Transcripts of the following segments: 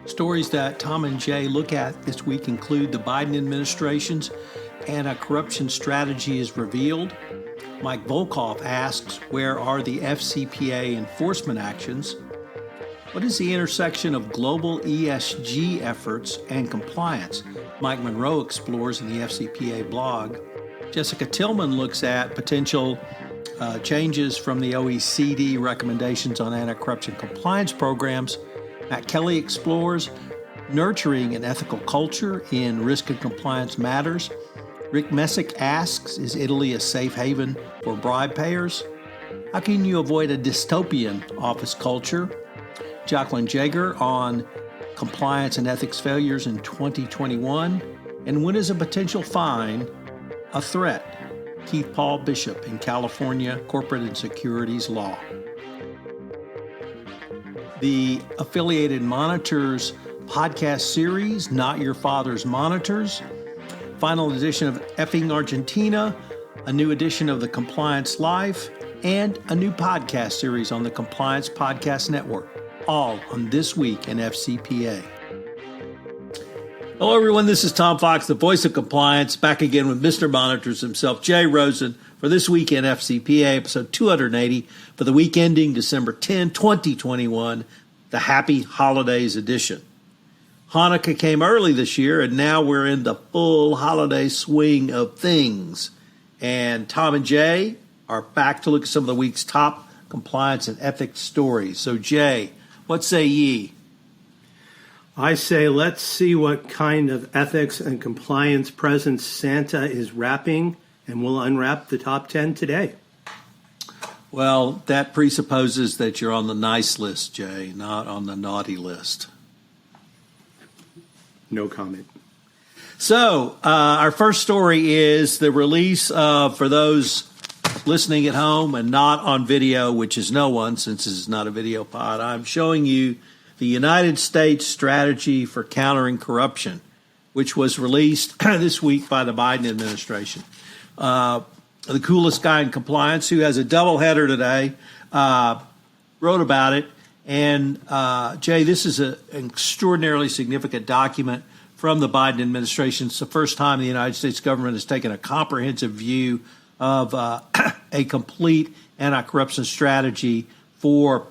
Stories that Tom and Jay look at this week include the Biden administration's anti-corruption strategy is revealed. Mike Volkov asks, where are the FCPA enforcement actions? What is the intersection of global ESG efforts and compliance? Mike Monroe explores in the FCPA blog. Jessica Tillman looks at potential changes from the OECD recommendations on anti-corruption compliance programs. Matt Kelly explores nurturing an ethical culture in risk and compliance matters. Rick Messick asks, is Italy a safe haven for bribe payers? How can you avoid a dystopian office culture? Jacqueline Jaeger on compliance and ethics failures in 2021. And when is a potential fine a threat? Keith Paul Bishop in California Corporate and Securities Law. The Affiliated Monitors podcast series, Not Your Father's Monitors. Final edition of Effing Argentina, a new edition of the Compliance Life, and a new podcast series on the Compliance Podcast Network, all on This Week in FCPA. Hello, everyone. This is Tom Fox, the voice of compliance, back again with Mr. Monitors himself, Jay Rosen, for This Week in FCPA, episode 280, for the week ending December 10, 2021, the Happy Holidays edition. Hannukah came early this year, and now we're in the full holiday swing of things. And Tom and Jay are back to look at some of the week's top compliance and ethics stories. So, Jay, what say ye? I say let's see what kind of ethics and compliance presents Santa is wrapping, and we'll unwrap the top 10 today. Well, that presupposes that you're on the nice list, Jay, not on the naughty list. No comment. So, our first story is the release of, for those listening at home and not on video, which is no one since this is not a video pod, I'm showing you the United States Strategy for Countering Corruption, which was released this week by the Biden administration. The coolest guy in compliance, who has a doubleheader today, wrote about it. And, Jay, this is an extraordinarily significant document from the Biden administration. It's the first time the United States government has taken a comprehensive view of a complete anti-corruption strategy for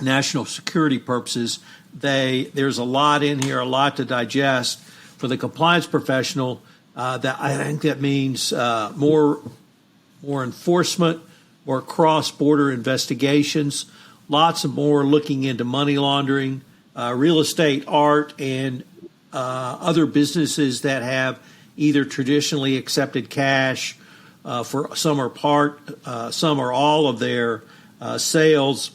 national security purposes. There's a lot in here, a lot to digest for the compliance professional. That I think that means more enforcement, more cross-border investigations, lots of more looking into money laundering, real estate, art, and other businesses that have either traditionally accepted cash for some or part, some or all of their sales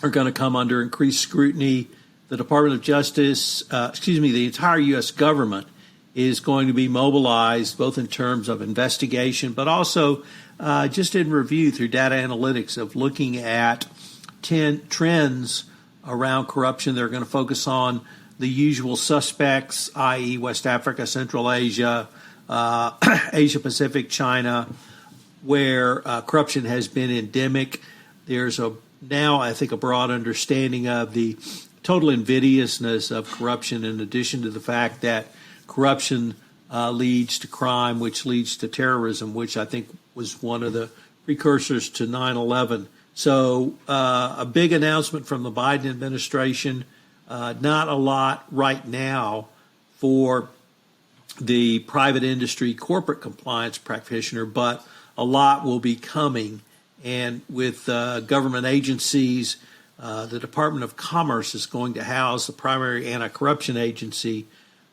are going to come under increased scrutiny. The Department of Justice, the entire U.S. government is going to be mobilized both in terms of investigation, but also just in review through data analytics of looking at 10 trends around corruption. They're going to focus on the usual suspects, i.e. West Africa, Central Asia, Asia Pacific, China, where corruption has been endemic. There's now, I think, a broad understanding of the total invidiousness of corruption, in addition to the fact that corruption leads to crime, which leads to terrorism, which I think was one of the precursors to 9/11. So a big announcement from the Biden administration. Not a lot right now for the private industry corporate compliance practitioner, but a lot will be coming. And with government agencies, the Department of Commerce is going to house the primary anti-corruption agency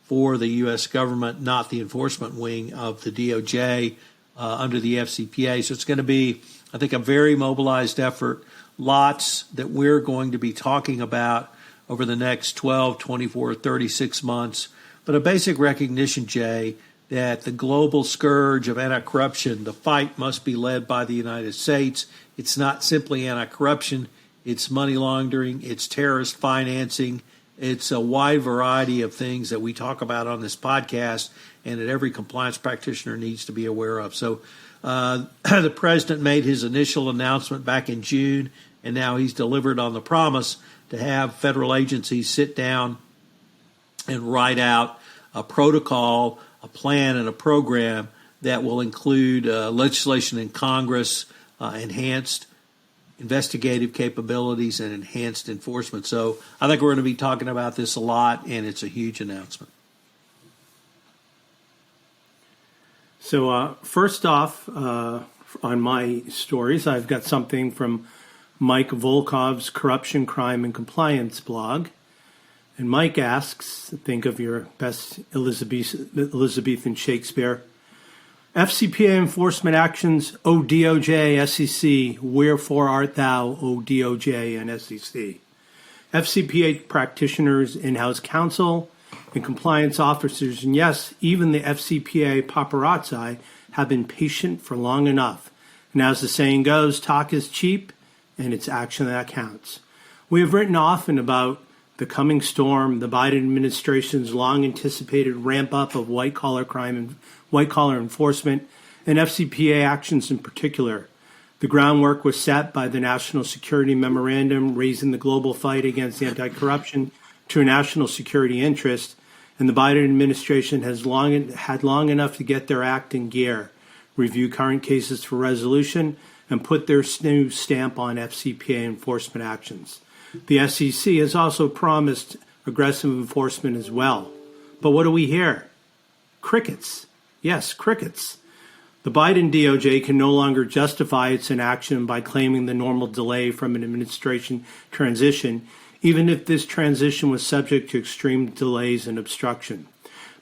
for the U.S. government, not the enforcement wing of the DOJ under the FCPA. So it's going to be, I think, a very mobilized effort, lots that we're going to be talking about over the next 12, 24, 36 months. But a basic recognition, Jay, that the global scourge of anti-corruption, the fight must be led by the United States. It's not simply anti-corruption. It's money laundering. It's terrorist financing. It's a wide variety of things that we talk about on this podcast and that every compliance practitioner needs to be aware of. So the president made his initial announcement back in June and now he's delivered on the promise to have federal agencies sit down and write out a protocol, a plan, and a program that will include legislation in Congress, enhanced investigative capabilities, and enhanced enforcement. So I think we're going to be talking about this a lot, and it's a huge announcement. So first off, on my stories, I've got something from Mike Volkov's Corruption, Crime, and Compliance blog. And Mike asks, think of your best Elizabethan Shakespeare, FCPA enforcement actions, O DOJ, SEC, wherefore art thou, O DOJ and SEC? FCPA practitioners, in-house counsel, and compliance officers, and yes, even the FCPA paparazzi have been patient for long enough. And as the saying goes, talk is cheap, and it's action that counts. We have written often about the coming storm, the Biden administration's long-anticipated ramp-up of white-collar crime and white-collar enforcement, and FCPA actions in particular. The groundwork was set by the National Security Memorandum, raising the global fight against anti-corruption to a national security interest, and the Biden administration has had long enough to get their act in gear, review current cases for resolution, and put their new stamp on FCPA enforcement actions. The SEC has also promised aggressive enforcement as well. But what do we hear? Crickets. Yes, crickets. The Biden DOJ can no longer justify its inaction by claiming the normal delay from an administration transition, even if this transition was subject to extreme delays and obstruction.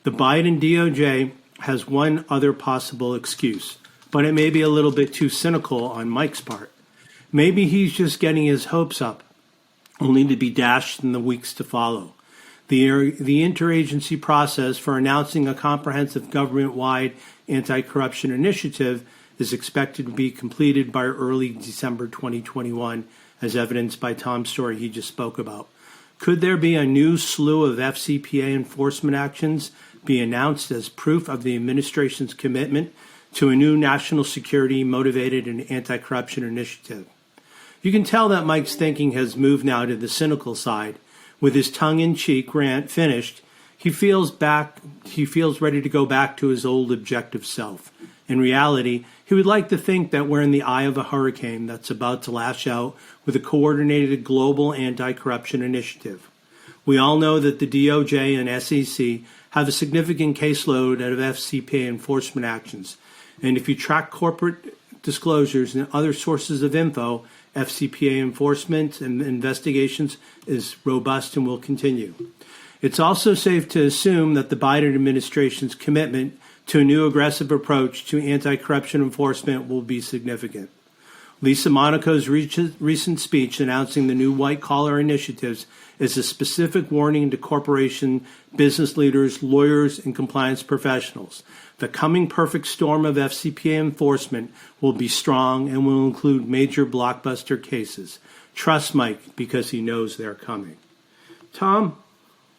The Biden DOJ has one other possible excuse, but it may be a little bit too cynical on Mike's part. Maybe he's just getting his hopes up, only to be dashed in the weeks to follow. The interagency process for announcing a comprehensive government-wide anti-corruption initiative is expected to be completed by early December 2021, as evidenced by Tom's story he just spoke about. Could there be a new slew of FCPA enforcement actions be announced as proof of the administration's commitment to a new national security-motivated and anti-corruption initiative? You can tell that Mike's thinking has moved now to the cynical side. With his tongue-in-cheek rant finished, he feels ready to go back to his old objective self. In reality, he would like to think that we're in the eye of a hurricane that's about to lash out with a coordinated global anti-corruption initiative. We all know that the DOJ and SEC have a significant caseload of FCPA enforcement actions. And if you track corporate disclosures and other sources of info, FCPA enforcement and investigations is robust and will continue. It's also safe to assume that the Biden administration's commitment to a new aggressive approach to anti-corruption enforcement will be significant. Lisa Monaco's recent speech announcing the new white-collar initiatives is a specific warning to corporation, business leaders, lawyers, and compliance professionals. The coming perfect storm of FCPA enforcement will be strong and will include major blockbuster cases. Trust Mike, because he knows they're coming. Tom,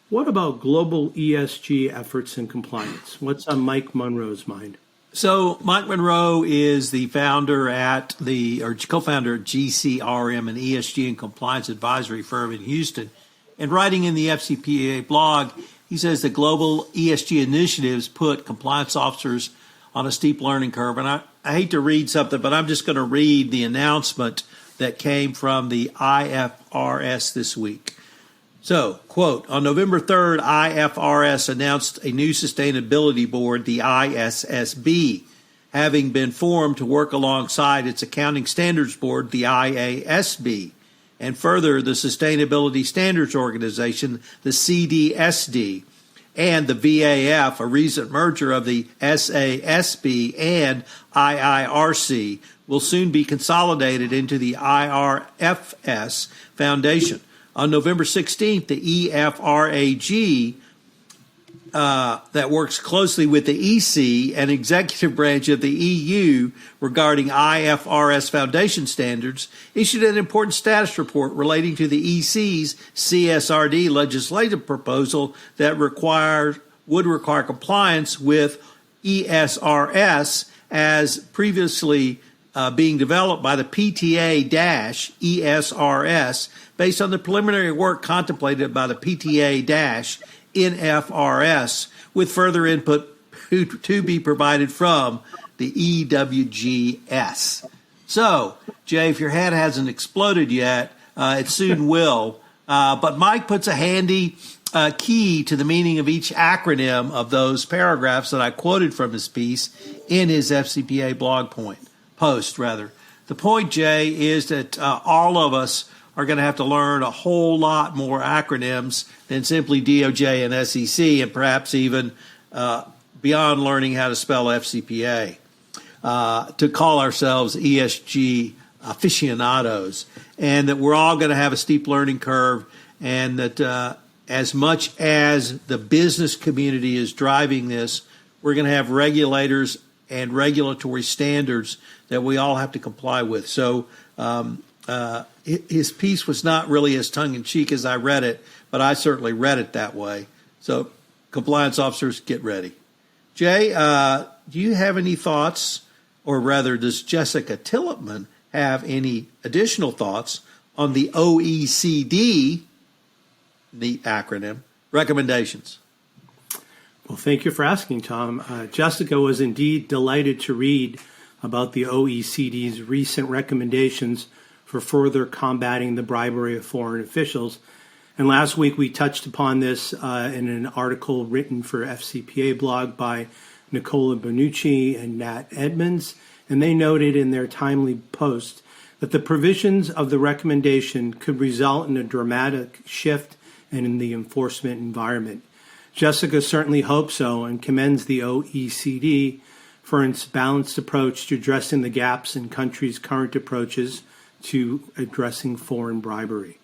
what about global ESG efforts and compliance? What's on Mike Monroe's mind? So Mike Monroe is the founder co-founder at GCRM, an ESG and compliance advisory firm in Houston. And writing in the FCPA blog, he says that global ESG initiatives put compliance officers on a steep learning curve. And I hate to read something, but I'm just going to read the announcement that came from the IFRS this week. So, quote, on November 3rd, IFRS announced a new sustainability board, the ISSB, having been formed to work alongside its accounting standards board, the IASB, and further the Sustainability Standards Organization, the CDSD, and the VAF, a recent merger of the SASB and IIRC, will soon be consolidated into the IRFS Foundation. On November 16th, the EFRAG, that works closely with the EC and executive branch of the EU regarding IFRS Foundation standards, issued an important status report relating to the EC's CSRD legislative proposal that would require compliance with ESRS as previously being developed by the PTA-ESRS based on the preliminary work contemplated by the PTA-NFRS, with further input to be provided from the EWGS. So, Jay, if your head hasn't exploded yet, it soon will. But Mike puts a handy key to the meaning of each acronym of those paragraphs that I quoted from his piece in his FCPA blog post. The point, Jay, is that all of us are going to have to learn a whole lot more acronyms than simply DOJ and SEC, and perhaps even beyond learning how to spell FCPA, to call ourselves ESG aficionados, and that we're all going to have a steep learning curve, and that as much as the business community is driving this, we're going to have regulators and regulatory standards that we all have to comply with. So his piece was not really as tongue-in-cheek as I read it, but I certainly read it that way. So compliance officers, get ready. Jay, do you have any thoughts, or rather does Jessica Tillotman have any additional thoughts on the OECD, the acronym, recommendations? Well, thank you for asking, Tom. Jessica was indeed delighted to read about the OECD's recent recommendations for further combating the bribery of foreign officials. And last week we touched upon this in an article written for FCPA blog by Nicola Bonucci and Nat Edmonds, and they noted in their timely post that the provisions of the recommendation could result in a dramatic shift in the enforcement environment. Jessica certainly hopes so and commends the OECD for its balanced approach to addressing the gaps in countries' current approaches to addressing foreign bribery.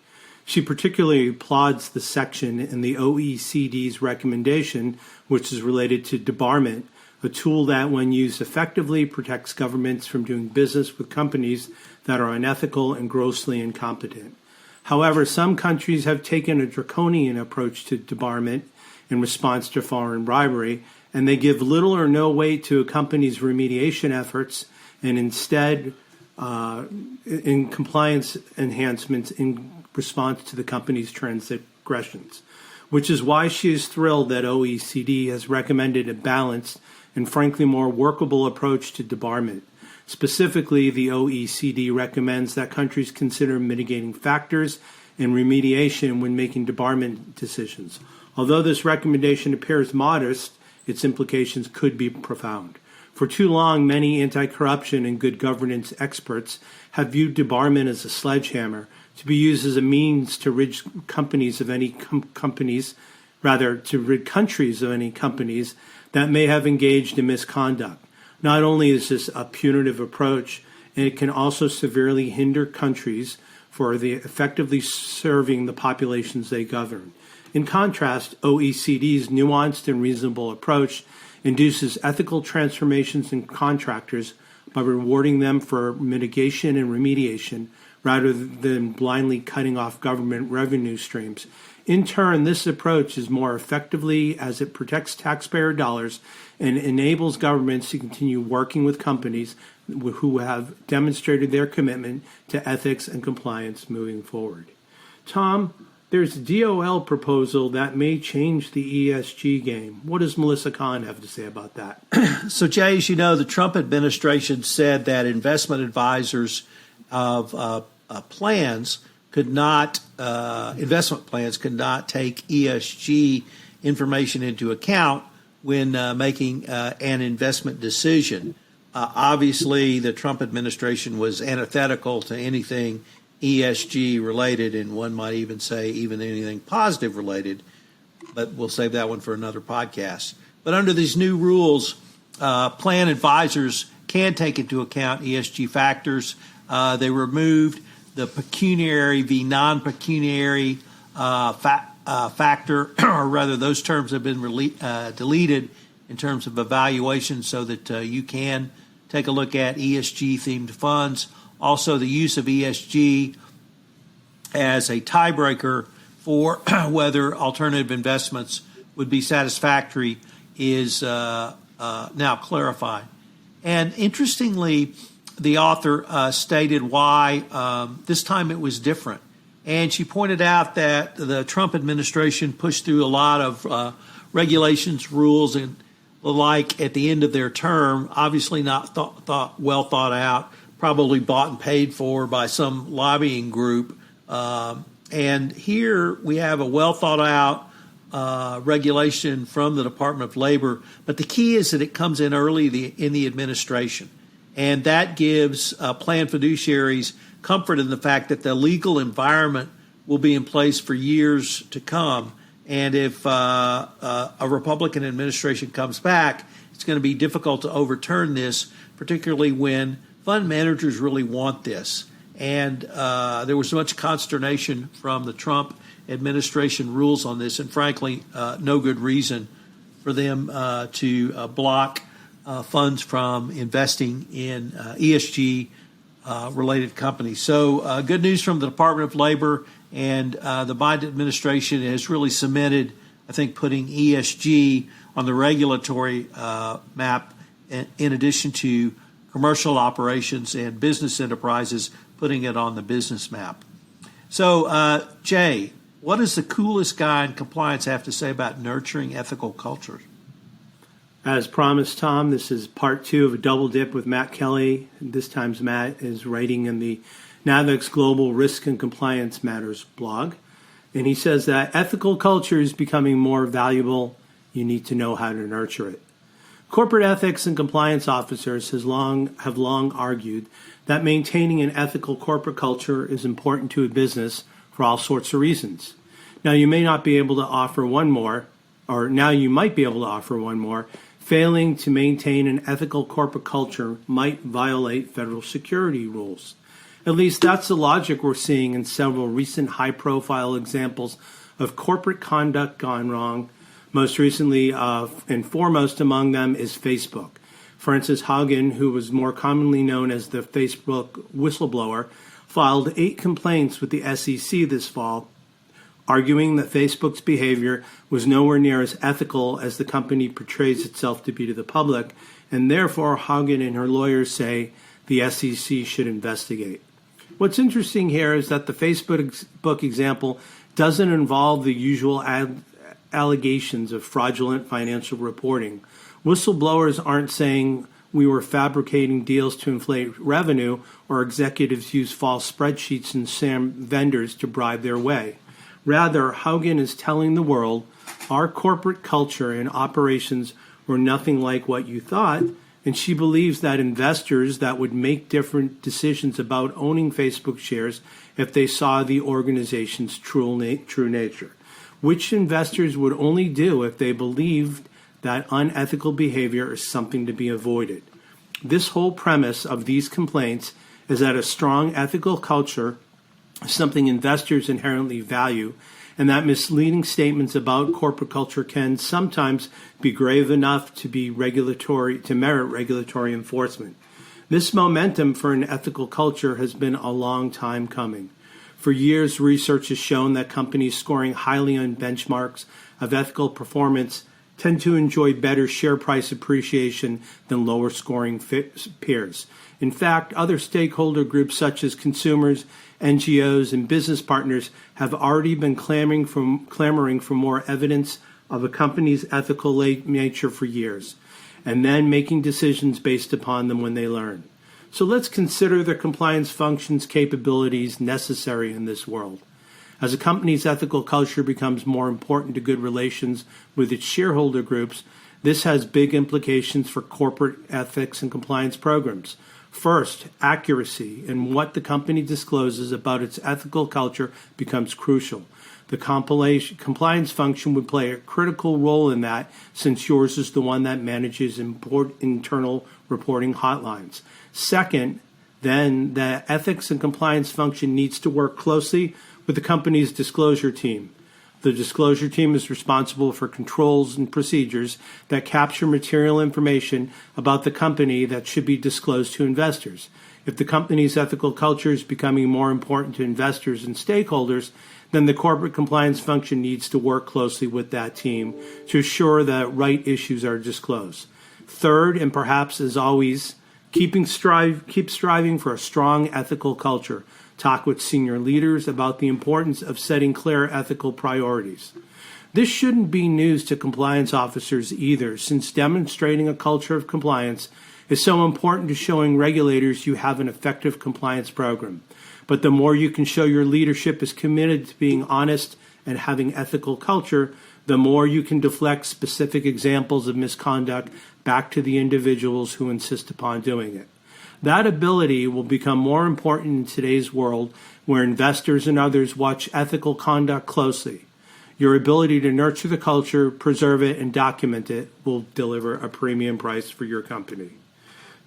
She particularly applauds the section in the OECD's recommendation, which is related to debarment, a tool that, when used effectively, protects governments from doing business with companies that are unethical and grossly incompetent. However, some countries have taken a draconian approach to debarment in response to foreign bribery, and they give little or no weight to a company's remediation efforts and instead in compliance enhancements in response to the company's transgressions, which is why she is thrilled that OECD has recommended a balanced and frankly more workable approach to debarment. Specifically, the OECD recommends that countries consider mitigating factors and remediation when making debarment decisions. Although this recommendation appears modest, its implications could be profound. For too long, many anti-corruption and good governance experts have viewed debarment as a sledgehammer to be used as a means to rid companies of any countries that may have engaged in misconduct. Not only is this a punitive approach, it can also severely hinder countries for effectively serving the populations they govern. In contrast, OECD's nuanced and reasonable approach induces ethical transformations in contractors by rewarding them for mitigation and remediation rather than blindly cutting off government revenue streams. In turn, this approach is more effectively as it protects taxpayer dollars and enables governments to continue working with companies who have demonstrated their commitment to ethics and compliance moving forward. Tom, there's a DOL proposal that may change the ESG game. What does Melissa Kahn have to say about that? So, Jay, as you know, the Trump administration said that investment advisors of investment plans could not take ESG information into account when making an investment decision. Obviously, the Trump administration was antithetical to anything ESG related, and one might even say even anything positive related, but we'll save that one for another podcast. But under these new rules, plan advisors can take into account ESG factors. They removed the pecuniary v. non-pecuniary factor, or rather those terms have been deleted in terms of evaluation so that you can take a look at ESG-themed funds. Also, the use of ESG as a tiebreaker for whether alternative investments would be satisfactory is now clarified. And interestingly, the author stated why this time it was different. And she pointed out that the Trump administration pushed through a lot of regulations, rules, and the like at the end of their term, obviously not well thought out, probably bought and paid for by some lobbying group. And here we have a well thought out regulation from the Department of Labor. But the key is that it comes in early in the administration. And that gives planned fiduciaries comfort in the fact that the legal environment will be in place for years to come. And if a Republican administration comes back, it's going to be difficult to overturn this, particularly when fund managers really want this. And there was much consternation from the Trump administration rules on this, and frankly, no good reason for them to block funds from investing in ESG related companies. So good news from the Department of Labor, and the Biden administration has really cemented, I think, putting ESG on the regulatory map in addition to commercial operations and business enterprises, putting it on the business map. So, Jay, what does the coolest guy in compliance have to say about nurturing ethical cultures? As promised, Tom, this is part 2 of a double dip with Matt Kelly. This time Matt is writing in the NAVEX Global Risk and Compliance Matters blog. And he says that ethical culture is becoming more valuable. You need to know how to nurture it. Corporate ethics and compliance officers have long argued that maintaining an ethical corporate culture is important to a business for all sorts of reasons. Now, you may not be able to offer one more, or now you might be able to offer one more. Failing to maintain an ethical corporate culture might violate federal security rules. At least that's the logic we're seeing in several recent high-profile examples of corporate conduct gone wrong. Most recently, and foremost among them, is Facebook. Frances Haugen, who was more commonly known as the Facebook whistleblower, filed 8 complaints with the SEC this fall, arguing that Facebook's behavior was nowhere near as ethical as the company portrays itself to be to the public, and therefore Haugen and her lawyers say the SEC should investigate. What's interesting here is that the Facebook example doesn't involve the usual allegations of fraudulent financial reporting. Whistleblowers aren't saying we were fabricating deals to inflate revenue, or executives use false spreadsheets and scam vendors to bribe their way. Rather, Haugen is telling the world our corporate culture and operations were nothing like what you thought, and she believes that investors that would make different decisions about owning Facebook shares if they saw the organization's true nature, which investors would only do if they believed that unethical behavior is something to be avoided. This whole premise of these complaints is that a strong ethical culture is something investors inherently value, and that misleading statements about corporate culture can sometimes be grave enough to merit regulatory enforcement. This momentum for an ethical culture has been a long time coming. For years, research has shown that companies scoring highly on benchmarks of ethical performance tend to enjoy better share price appreciation than lower scoring peers. In fact, other stakeholder groups such as consumers, NGOs, and business partners have already been clamoring for more evidence of a company's ethical nature for years, and then making decisions based upon them when they learn. So let's consider the compliance functions capabilities necessary in this world. As a company's ethical culture becomes more important to good relations with its shareholder groups, this has big implications for corporate ethics and compliance programs. First, accuracy in what the company discloses about its ethical culture becomes crucial. The compliance function would play a critical role in that, since yours is the one that manages internal reporting hotlines. Second, then the ethics and compliance function needs to work closely with the company's disclosure team. The disclosure team is responsible for controls and procedures that capture material information about the company that should be disclosed to investors. If the company's ethical culture is becoming more important to investors and stakeholders, then the corporate compliance function needs to work closely with that team to assure that right issues are disclosed. Third, and perhaps as always, Keep striving for a strong ethical culture. Talk with senior leaders about the importance of setting clear ethical priorities. This shouldn't be news to compliance officers either, since demonstrating a culture of compliance is so important to showing regulators you have an effective compliance program. But the more you can show your leadership is committed to being honest and having ethical culture, the more you can deflect specific examples of misconduct back to the individuals who insist upon doing it. That ability will become more important in today's world where investors and others watch ethical conduct closely. Your ability to nurture the culture, preserve it, and document it will deliver a premium price for your company.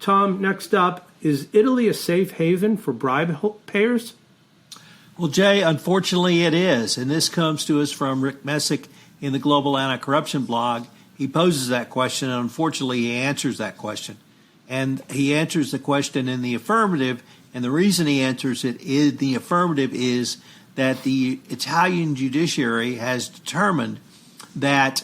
Tom, next up, is Italy a safe haven for bribe payers? Well, Jay, unfortunately it is. And this comes to us from Rick Messick in the Global Anti-Corruption blog. He poses that question, and unfortunately he answers that question. And he answers the question in the affirmative, and the reason he answers it in the affirmative is that the Italian judiciary has determined that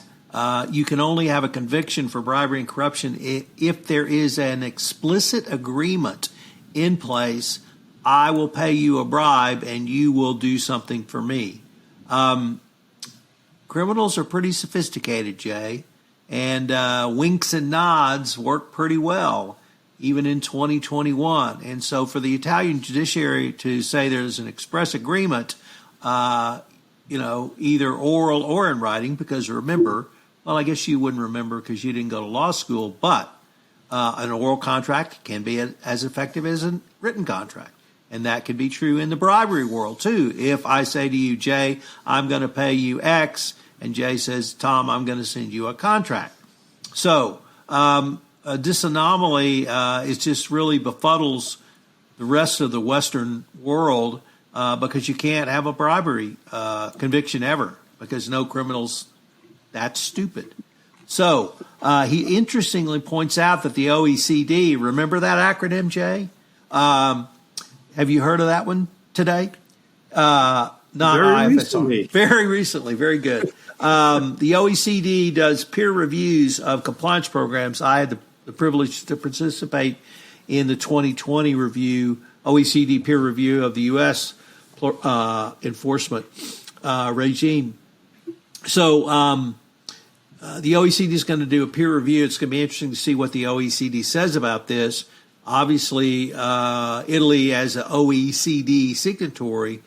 you can only have a conviction for bribery and corruption if there is an explicit agreement in place. I will pay you a bribe and you will do something for me. Criminals are pretty sophisticated, Jay, and winks and nods work pretty well, even in 2021. And so for the Italian judiciary to say there's an express agreement, either oral or in writing, because remember, well, I guess you wouldn't remember because you didn't go to law school, but an oral contract can be as effective as a written contract. And that can be true in the bribery world, too. If I say to you, Jay, I'm going to pay you X, and Jay says, Tom, I'm going to send you a contract. So this anomaly is just really befuddles the rest of the Western world because you can't have a bribery conviction ever because no criminals that stupid. So he interestingly points out that the OECD, remember that acronym, Jay? Have you heard of that one today? Not very recently. Very recently. Very good. The OECD does peer reviews of compliance programs. I had the privilege to participate in the 2020 review, OECD peer review of the U.S. Enforcement regime. So the OECD is going to do a peer review. It's going to be interesting to see what the OECD says about this. Obviously, Italy, as an OECD signatory,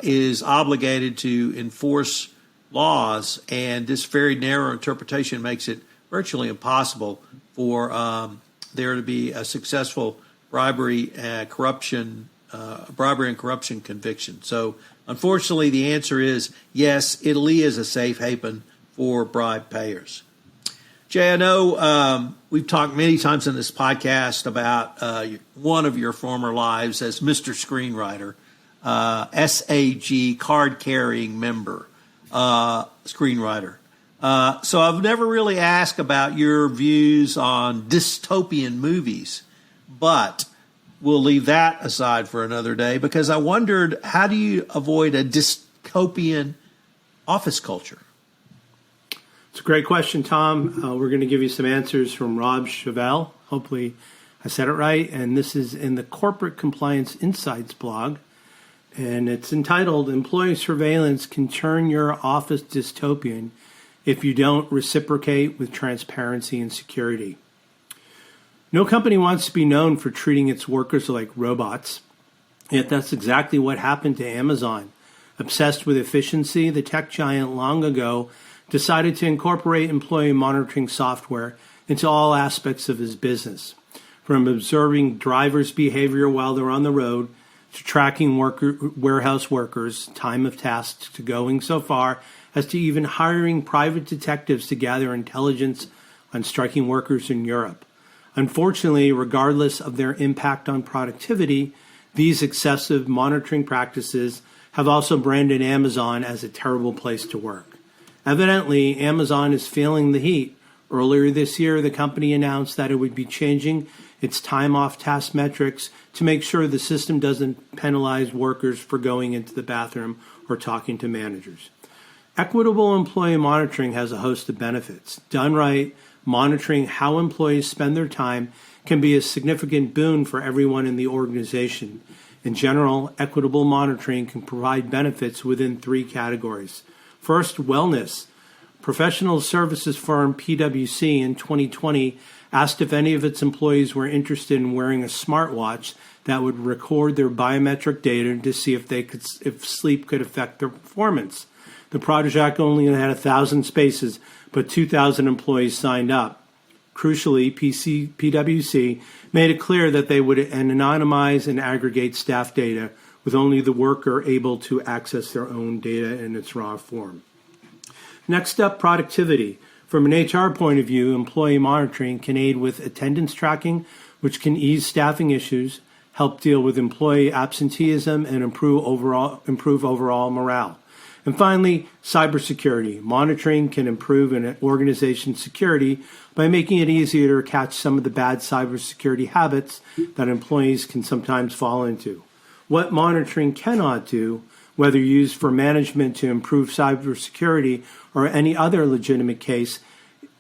is obligated to enforce laws, and this very narrow interpretation makes it virtually impossible for there to be a successful bribery and corruption conviction. So, unfortunately, the answer is yes, Italy is a safe haven for bribe payers. Jay, I know we've talked many times in this podcast about one of your former lives as Mr. Screenwriter, SAG, card-carrying member, screenwriter. So I've never really asked about your views on dystopian movies, but we'll leave that aside for another day because I wondered, how do you avoid a dystopian office culture? It's a great question, Tom. We're going to give you some answers from Rob Chevelle. Hopefully I said it right. And this is in the Corporate Compliance Insights blog. And it's entitled, Employee Surveillance Can Turn Your Office Dystopian If You Don't Reciprocate with Transparency and Security. No company wants to be known for treating its workers like robots. Yet that's exactly what happened to Amazon. Obsessed with efficiency, the tech giant long ago decided to incorporate employee monitoring software into all aspects of his business, from observing drivers' behavior while they're on the road to tracking warehouse workers' time of tasks to going so far as to even hiring private detectives to gather intelligence on striking workers in Europe. Unfortunately, regardless of their impact on productivity, these excessive monitoring practices have also branded Amazon as a terrible place to work. Evidently, Amazon is feeling the heat. Earlier this year, the company announced that it would be changing its time-off task metrics to make sure the system doesn't penalize workers for going into the bathroom or talking to managers. Equitable employee monitoring has a host of benefits. Done right, monitoring how employees spend their time can be a significant boon for everyone in the organization. In general, equitable monitoring can provide benefits within 3 categories. First, wellness. Professional services firm PwC in 2020 asked if any of its employees were interested in wearing a smartwatch that would record their biometric data to see if sleep could affect their performance. The project only had 1,000 spaces, but 2,000 employees signed up. Crucially, PwC made it clear that they would anonymize and aggregate staff data, with only the worker able to access their own data in its raw form. Next up, productivity. From an HR point of view, employee monitoring can aid with attendance tracking, which can ease staffing issues, help deal with employee absenteeism, and improve overall morale. And finally, cybersecurity. Monitoring can improve an organization's security by making it easier to catch some of the bad cybersecurity habits that employees can sometimes fall into. What monitoring cannot do, whether used for management to improve cybersecurity or any other legitimate case,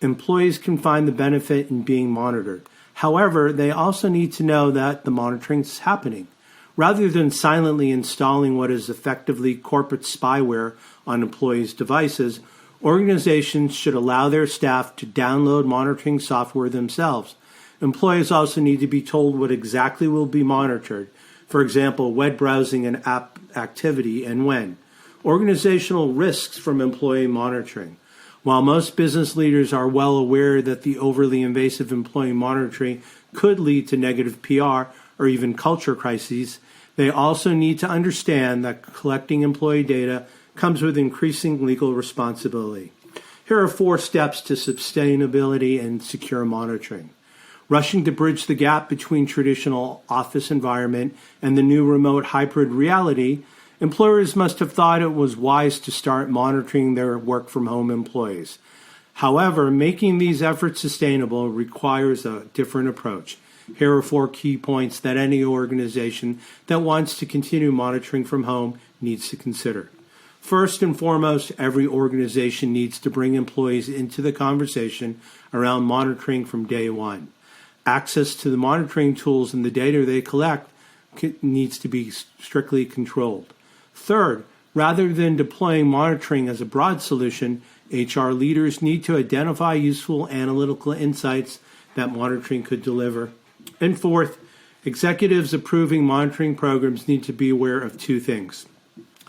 employees can find the benefit in being monitored. However, they also need to know that the monitoring is happening. Rather than silently installing what is effectively corporate spyware on employees' devices, organizations should allow their staff to download monitoring software themselves. Employees also need to be told what exactly will be monitored, for example, web browsing and app activity, and when. Organizational risks from employee monitoring. While most business leaders are well aware that the overly invasive employee monitoring could lead to negative PR or even culture crises, they also need to understand that collecting employee data comes with increasing legal responsibility. Here are 4 steps to sustainability and secure monitoring. Rushing to bridge the gap between traditional office environment and the new remote hybrid reality, employers must have thought it was wise to start monitoring their work-from-home employees. However, making these efforts sustainable requires a different approach. Here are 4 key points that any organization that wants to continue monitoring from home needs to consider. First and foremost, every organization needs to bring employees into the conversation around monitoring from day one. Access to the monitoring tools and the data they collect needs to be strictly controlled. Third, rather than deploying monitoring as a broad solution, HR leaders need to identify useful analytical insights that monitoring could deliver. And fourth, executives approving monitoring programs need to be aware of 2 things.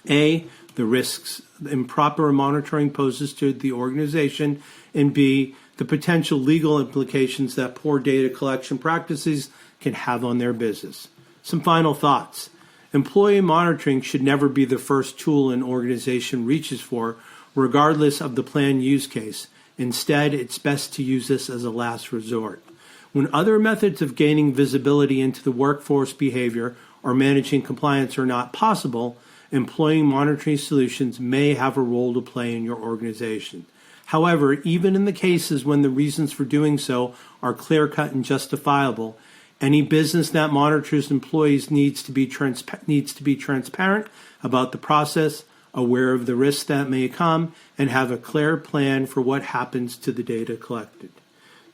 A, the risks improper monitoring poses to the organization, and B, the potential legal implications that poor data collection practices can have on their business. Some final thoughts. Employee monitoring should never be the first tool an organization reaches for, regardless of the planned use case. Instead, it's best to use this as a last resort. When other methods of gaining visibility into the workforce behavior or managing compliance are not possible, employee monitoring solutions may have a role to play in your organization. However, even in the cases when the reasons for doing so are clear-cut and justifiable, any business that monitors employees needs to be transparent about the process, aware of the risks that may come, and have a clear plan for what happens to the data collected.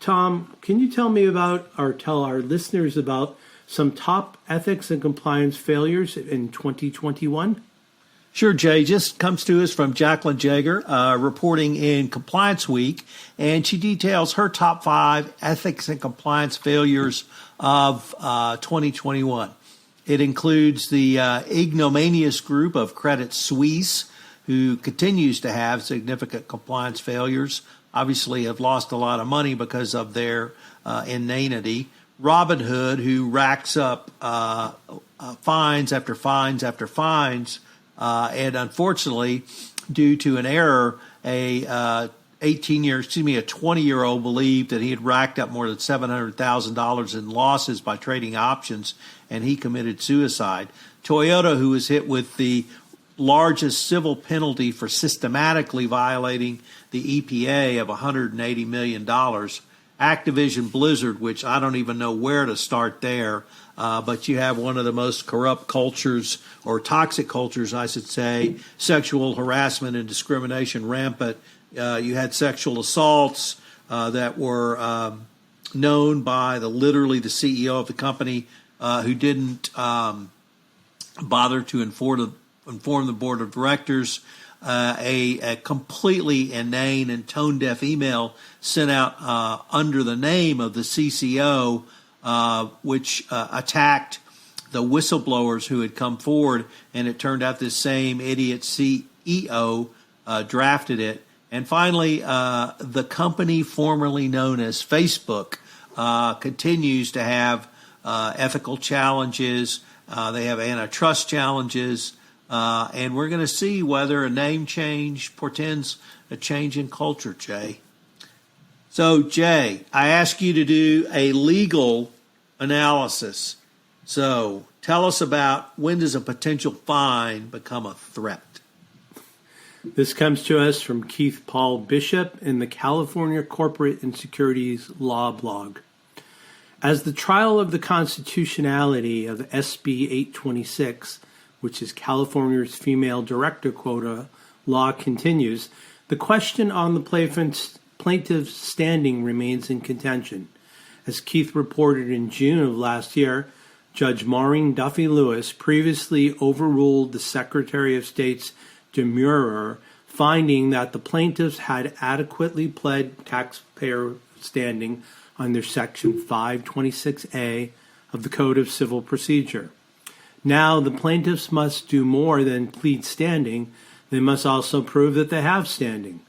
Tom, can you tell me about, or tell our listeners about, some top ethics and compliance failures in 2021? Sure, Jay. Just comes to us from Jacqueline Jager, reporting in Compliance Week, and she details her top 5 ethics and compliance failures of 2021. It includes the ignominious group of Credit Suisse, who continues to have significant compliance failures, obviously have lost a lot of money because of their inanity. Robinhood, who racks up fines after fines after fines, and unfortunately, due to an error, a 20-year-old believed that he had racked up more than $700,000 in losses by trading options, and he committed suicide. Toyota, who was hit with the largest civil penalty for systematically violating the EPA of $180 million. Activision Blizzard, which I don't even know where to start there, but you have one of the most corrupt cultures, or toxic cultures, I should say, sexual harassment and discrimination rampant. You had sexual assaults, that were known by literally the CEO of the company who didn't bother to inform the board of directors. A completely inane and tone-deaf email sent out under the name of the CCO, which attacked the whistleblowers who had come forward, and it turned out this same idiot CEO drafted it. And finally, the company formerly known as Facebook continues to have ethical challenges. They have antitrust challenges. And we're going to see whether a name change portends a change in culture, Jay. So, Jay, I ask you to do a legal analysis. So, tell us about when does a potential fine become a threat? This comes to us from Keith Paul Bishop in the California Corporate and Securities Law blog. As the trial of the constitutionality of SB 826, which is California's female director quota law, continues, the question on the plaintiff's standing remains in contention. As Keith reported in June of last year, Judge Maureen Duffy Lewis previously overruled the Secretary of State's demurrer, finding that the plaintiffs had adequately pled taxpayer standing under Section 526A of the Code of Civil Procedure. Now, the plaintiffs must do more than plead standing. They must also prove that they have standing.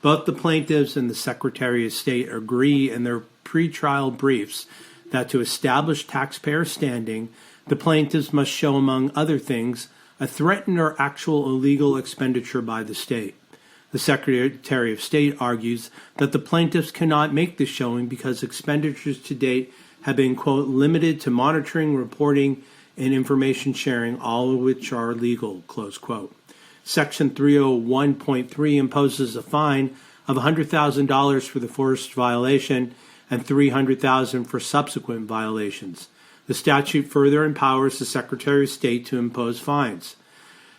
Both the plaintiffs and the Secretary of State agree in their pretrial briefs that to establish taxpayer standing, the plaintiffs must show, among other things, a threatened or actual illegal expenditure by the state. The Secretary of State argues that the plaintiffs cannot make this showing because expenditures to date have been, quote, limited to monitoring, reporting, and information sharing, all of which are legal, close quote. Section 301.3 imposes a fine of $100,000 for the first violation and $300,000 for subsequent violations. The statute further empowers the Secretary of State to impose fines.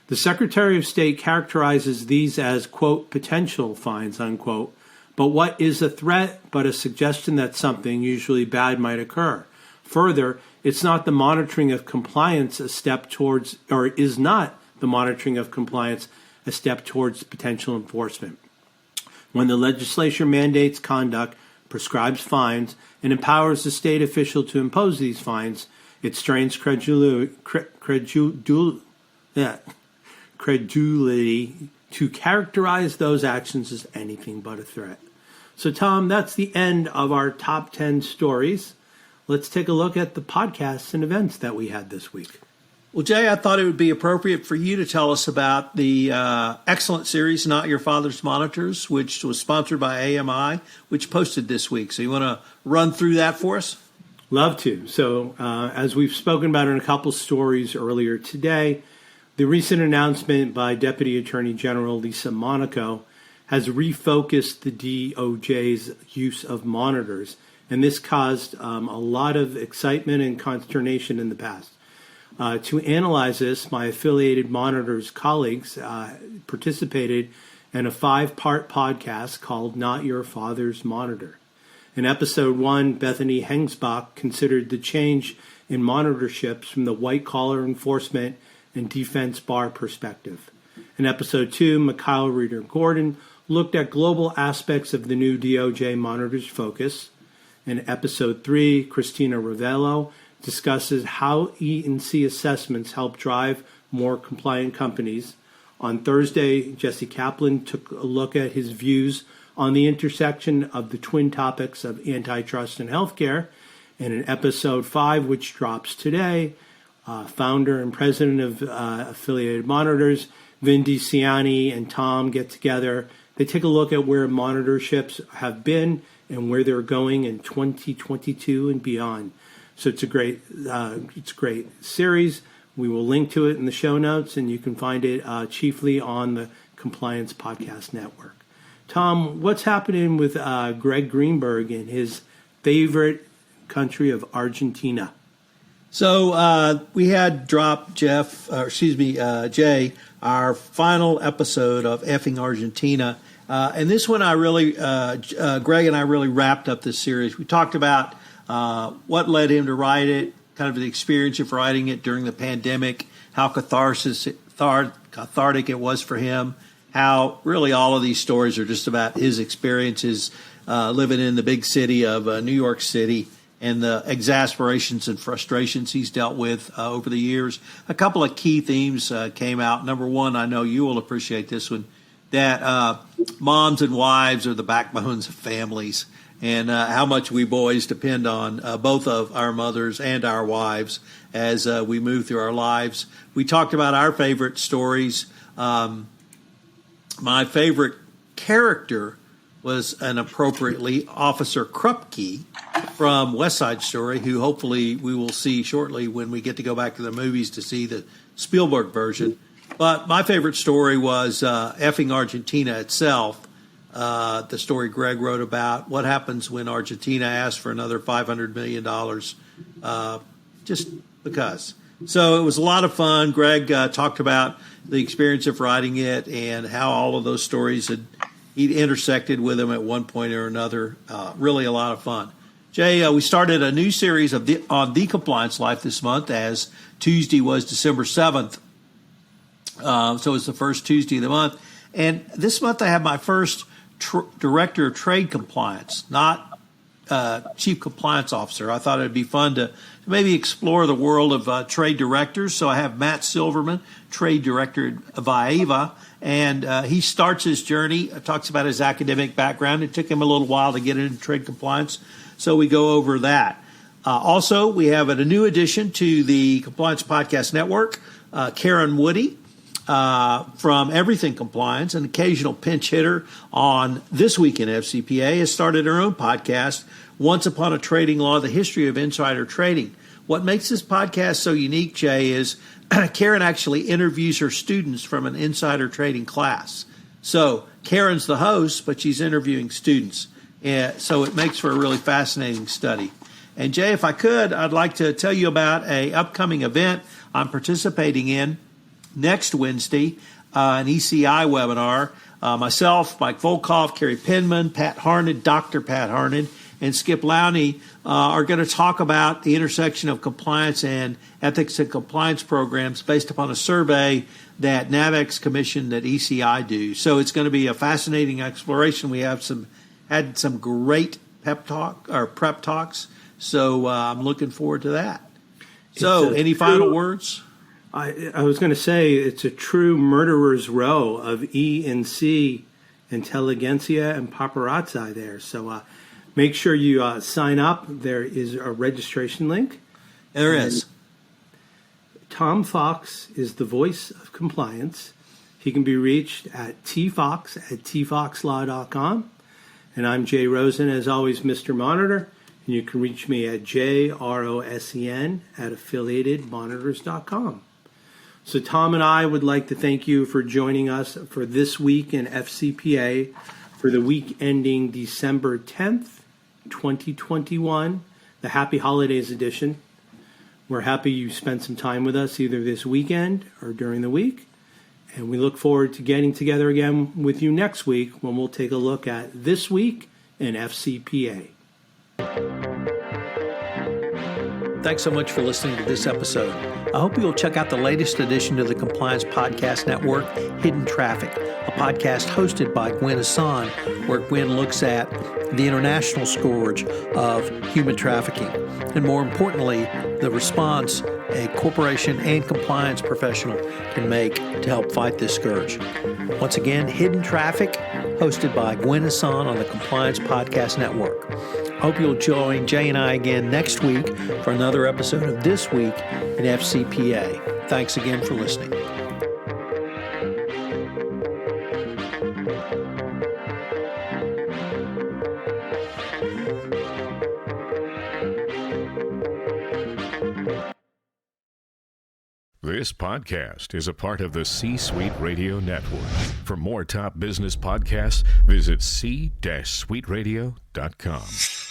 The Secretary of State characterizes these as, quote, potential fines, unquote, but what is a threat but a suggestion that something, usually bad, might occur? Further, it's not the monitoring of compliance a step towards, or is not the monitoring of compliance a step towards potential enforcement. When the legislature mandates conduct, prescribes fines, and empowers the state official to impose these fines, it strains credulity to characterize those actions as anything but a threat. So, Tom, that's the end of our top 10 stories. Let's take a look at the podcasts and events that we had this week. Well, Jay, I thought it would be appropriate for you to tell us about the excellent series, Not Your Father's Monitors, which was sponsored by AMI, which posted this week. So you want to run through that for us? Love to. So as we've spoken about in a couple stories earlier today, the recent announcement by Deputy Attorney General Lisa Monaco has refocused the DOJ's use of monitors, and this caused a lot of excitement and consternation in the past. To analyze this, my affiliated monitors colleagues participated in a 5-part podcast called Not Your Father's Monitor. In episode 1, Bethany Hengsbach considered the change in monitorships from the white-collar enforcement and defense bar perspective. In episode 2, Mikhail Reeder-Gordon looked at global aspects of the new DOJ monitor's focus. In episode 3, Christina Ravello discusses how E&C assessments help drive more compliant companies. On Thursday, Jesse Kaplan took a look at his views on the intersection of the twin topics of antitrust and healthcare. And in episode 5, which drops today, founder and president of Affiliated Monitors, Vin DiCiani and Tom get together. They take a look at where monitorships have been and where they're going in 2022 and beyond. So it's a great series. We will link to it in the show notes, and you can find it chiefly on the Compliance Podcast Network. Tom, what's happening with Greg Greenberg in his favorite country of Argentina? So we had dropped Jay, our final episode of Effing Argentina. And this one, Greg and I really wrapped up this series. We talked about what led him to write it, kind of the experience of writing it during the pandemic, how cathartic it was for him, how really all of these stories are just about his experiences living in the big city of New York City and the exasperations and frustrations he's dealt with over the years. A couple of key themes came out. Number one, I know you will appreciate this one, that moms and wives are the backbones of families, and how much we boys depend on both of our mothers and our wives as we move through our lives. We talked about our favorite stories. My favorite character was an appropriately Officer Krupke from West Side Story, who hopefully we will see shortly when we get to go back to the movies to see the Spielberg version. But my favorite story was Effing Argentina itself, the story Greg wrote about what happens when Argentina asks for another $500 million just because. So it was a lot of fun. Greg talked about the experience of writing it and how all of those stories he'd intersected with him at one point or another. Really a lot of fun. Jay, we started a new series on The Compliance Life this month, as Tuesday was December 7th. So it's the first Tuesday of the month. And this month I have my first Director of Trade Compliance, not Chief Compliance Officer. I thought it'd be fun to maybe explore the world of trade directors. So I have Matt Silverman, Trade Director of IAVA, and he starts his journey, talks about his academic background. It took him a little while to get into trade compliance, so we go over that. Also, we have a new addition to the Compliance Podcast Network, Karen Woody from Everything Compliance, an occasional pinch hitter on This Week in FCPA, has started her own podcast, Once Upon a Trading Law, The History of Insider Trading. What makes this podcast so unique, Jay, is Karen actually interviews her students from an insider trading class. So Karen's the host, but she's interviewing students. So it makes for a really fascinating study. And Jay, if I could, I'd like to tell you about an upcoming event I'm participating in next Wednesday, an ECI webinar. Myself, Mike Volkov, Kerry Penman, Pat Harned, Dr. Pat Harned, and Skip Lowney are going to talk about the intersection of compliance and ethics and compliance programs based upon a survey that NAVEX commissioned that ECI do. So it's going to be a fascinating exploration. We have had some great prep talks. So I'm looking forward to that. So any final words? I was going to say it's a true murderer's row of E and C intelligentsia and paparazzi there. So make sure you sign up. There is a registration link. There is. Tom Fox is the voice of compliance. He can be reached at tfox@tfoxlaw.com. And I'm Jay Rosen, as always, Mr. Monitor. And you can reach me at jrosen@affiliatedmonitors.com. So Tom and I would like to thank you for joining us for This Week in FCPA for the week ending December 10th, 2021, the Happy Holidays edition. We're happy you spent some time with us either this weekend or during the week. And we look forward to getting together again with you next week when we'll take a look at This Week in FCPA. Thanks so much for listening to this episode. I hope you'll check out the latest addition to the Compliance Podcast Network, Hidden Traffic, a podcast hosted by Gwen Hassan, where Gwen looks at the international scourge of human trafficking, and more importantly, the response a corporation and compliance professional can make to help fight this scourge. Once again, Hidden Traffic, hosted by Gwen Hassan on the Compliance Podcast Network. Hope you'll join Jay and I again next week for another episode of This Week in FCPA. Thanks again for listening. This podcast is a part of the C-Suite Radio Network. For more top business podcasts, visit c-suiteradio.com.